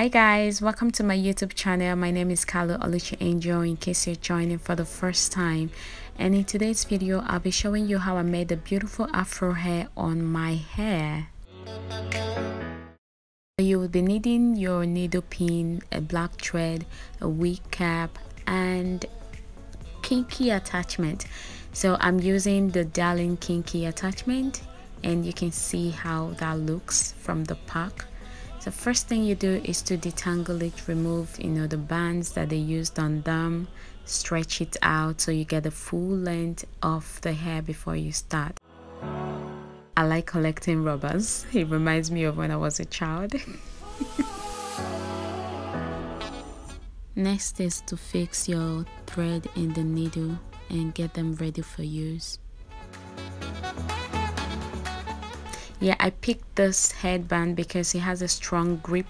Hi guys, welcome to my YouTube channel. My name is Angel in case you're joining for the first time. And in today's video, I'll be showing you how I made the beautiful afro hair on my hair. You will be needing your needle pin, a black thread, a wig cap, and kinky attachment. So I'm using the Darling Kinky attachment, and you can see how that looks from the pack. So first thing you do is to detangle it, remove the bands that they used on them, stretch it out so you get the full length of the hair before you start. I like collecting rubbers. It reminds me of when I was a child. Next is to fix your thread in the needle and get them ready for use. Yeah, I picked this headband because it has a strong grip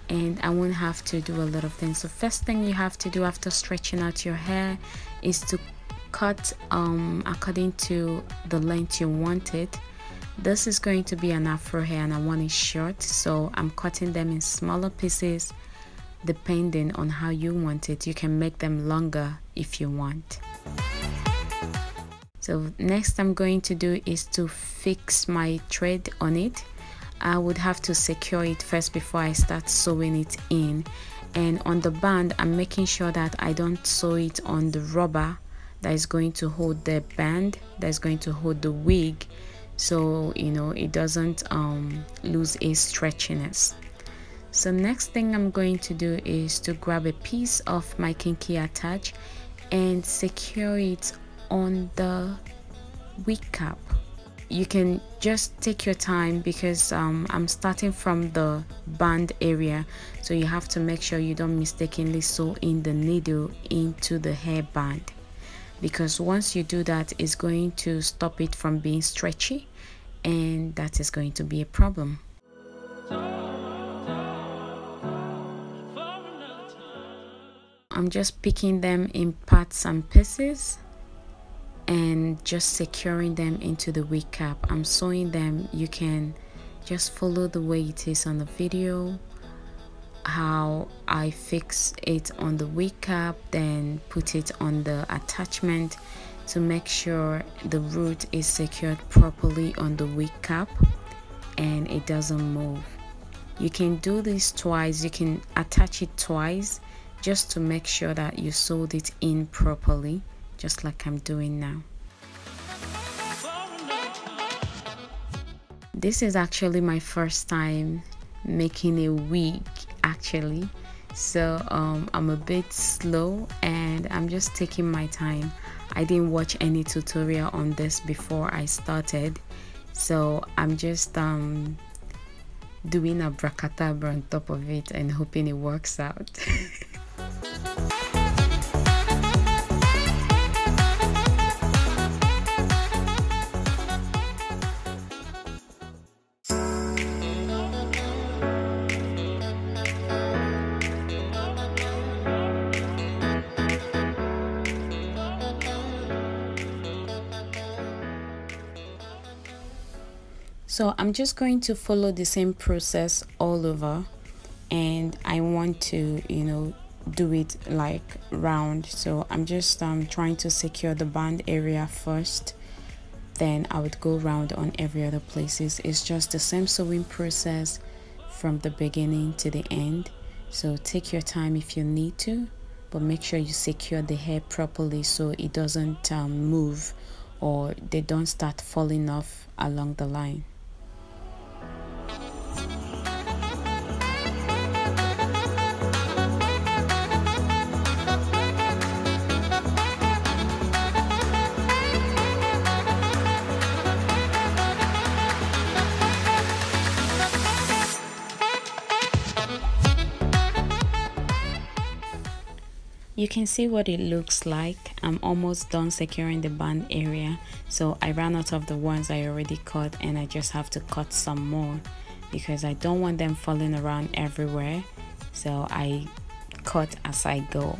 and I won't have to do a lot of things. So first thing you have to do after stretching out your hair is to cut according to the length you want it. This is going to be an afro hair and I want it short, so I'm cutting them in smaller pieces depending on how you want it. You can make them longer if you want. So next I'm going to do is to fix my thread on it. I would have to secure it first before I start sewing it in. And on the band, I'm making sure that I don't sew it on the rubber that is going to hold the band, that is going to hold the wig, so it doesn't lose its stretchiness. So next thing I'm going to do is to grab a piece of my kinky attach and secure it on the wig cap. You can just take your time because I'm starting from the band area, so you have to make sure you don't mistakenly sew in the needle into the hairband, because once you do that, it's going to stop it from being stretchy, and that is going to be a problem. I'm just picking them in parts and pieces and just securing them into the wig cap. I'm sewing them. You can just follow the way it is on the video, how I fix it on the wig cap, then put it on the attachment to make sure the root is secured properly on the wig cap and it doesn't move. You can do this twice. You can attach it twice just to make sure that you sewed it in properly, just like I'm doing now. This is actually my first time making a wig actually, so I'm a bit slow and I'm just taking my time. I didn't watch any tutorial on this before I started, so I'm just doing abracadabra on top of it and hoping it works out. So I'm just going to follow the same process all over, and I want to do it like round. So I'm just trying to secure the band area first, then I would go round on every other places. It's just the same sewing process from the beginning to the end, so take your time if you need to, but make sure you secure the hair properly so it doesn't move or they don't start falling off along the line. You can see what it looks like. I'm almost done securing the band area, so I ran out of the ones I already cut and I just have to cut some more because I don't want them falling around everywhere, so I cut as I go.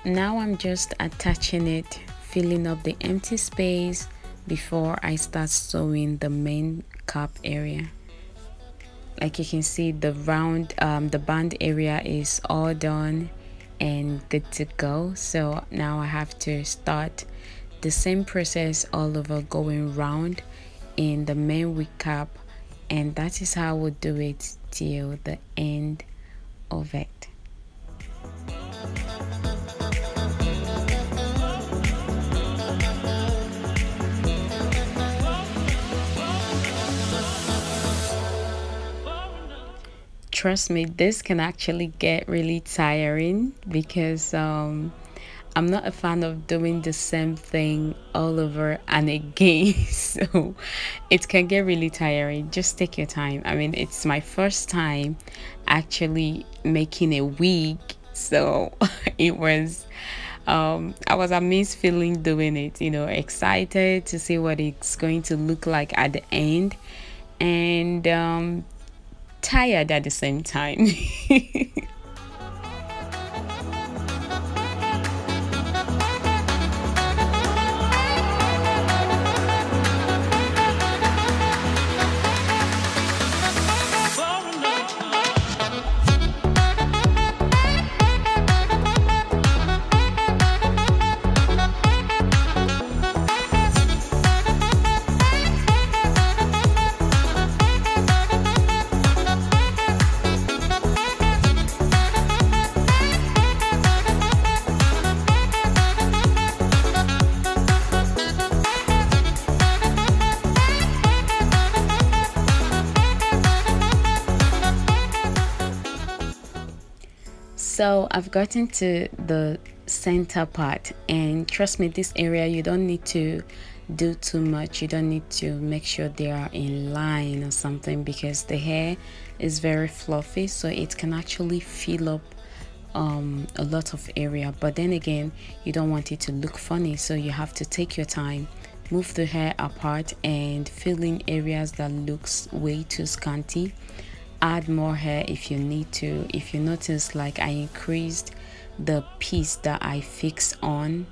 Now I'm just attaching it, filling up the empty space, before I start sewing the main cap area. Like you can see, the the band area is all done and good to go. So now I have to start the same process all over, going round in the main wig cap, and that is how we'll do it till the end of it. Trust me, this can actually get really tiring because I'm not a fan of doing the same thing all over and again. So it can get really tiring. Just take your time. I mean, it's my first time actually making a wig, so it was I was amazed feeling doing it, you know, excited to see what it's going to look like at the end, and tired at the same time. So I've gotten to the center part, and trust me, this area you don't need to do too much. You don't need to make sure they are in line or something, because the hair is very fluffy, so it can actually fill up a lot of area. But then again, you don't want it to look funny, so you have to take your time, move the hair apart and fill in areas that looks way too scanty. Add more hair if you need to. If you notice, like, I increased the piece that I fix on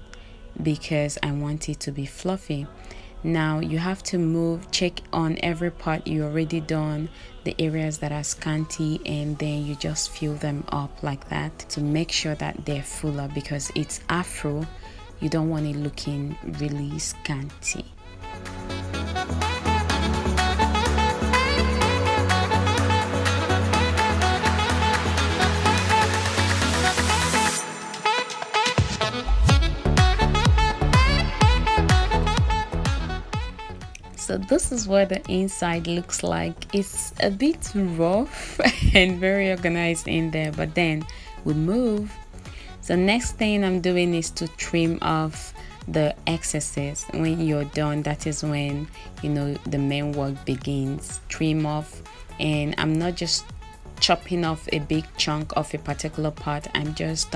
because I want it to be fluffy. Now you have to check on every part you already done, the areas that are scanty, and then you just fill them up like that to make sure that they're fuller, because it's Afro. You don't want it looking really scanty. So this is what the inside looks like. It's a bit rough and very organized in there, but then we move. So next thing I'm doing is to trim off the excesses. When you're done, that is when, you know, the main work begins. Trim off, and I'm not just chopping off a big chunk of a particular part. I'm just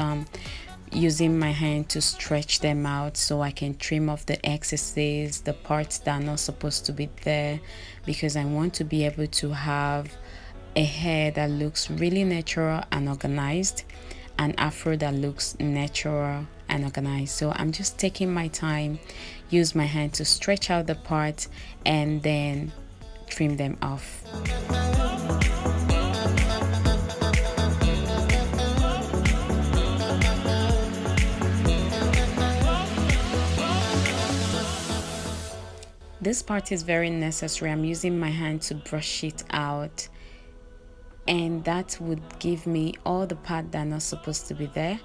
using my hand to stretch them out so I can trim off the excesses, the parts that are not supposed to be there, because I want to be able to have a hair that looks really natural and organized, and Afro that looks natural and organized. So I'm just taking my time, use my hand to stretch out the parts and then trim them off. This part is very necessary. I'm using my hand to brush it out, and that would give me all the parts that are not supposed to be there.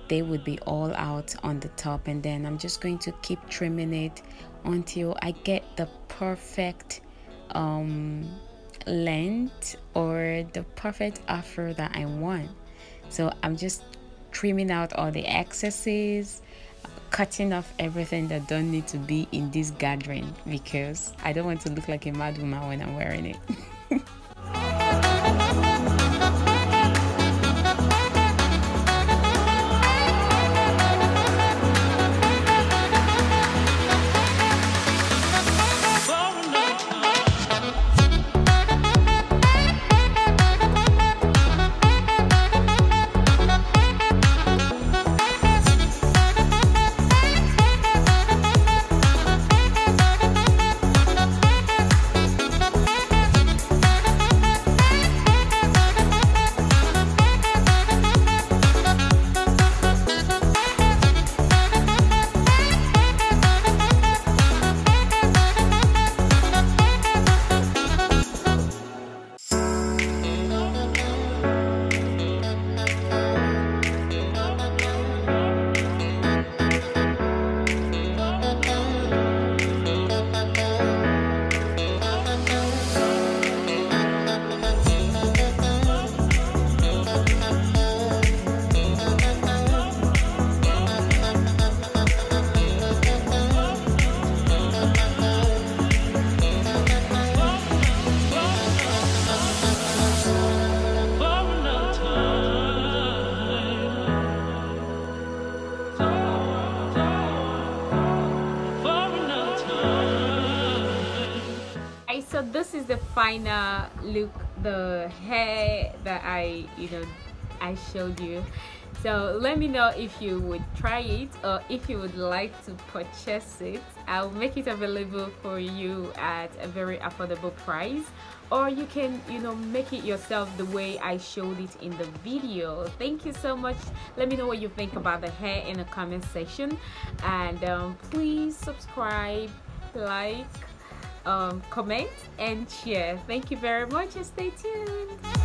They would be all out on the top, and then I'm just going to keep trimming it until I get the perfect length or the perfect Afro that I want. So I'm just trimming out all the excesses, cutting off everything that don't need to be in this gathering, because I don't want to look like a mad woman when I'm wearing it. so this is the final look, the hair that I showed you. So let me know if you would try it or if you would like to purchase it. I'll make it available for you at a very affordable price, or you can make it yourself the way I showed it in the video. Thank you so much. Let me know what you think about the hair in the comment section, and please subscribe, like, comment and share. Thank you very much, and stay tuned.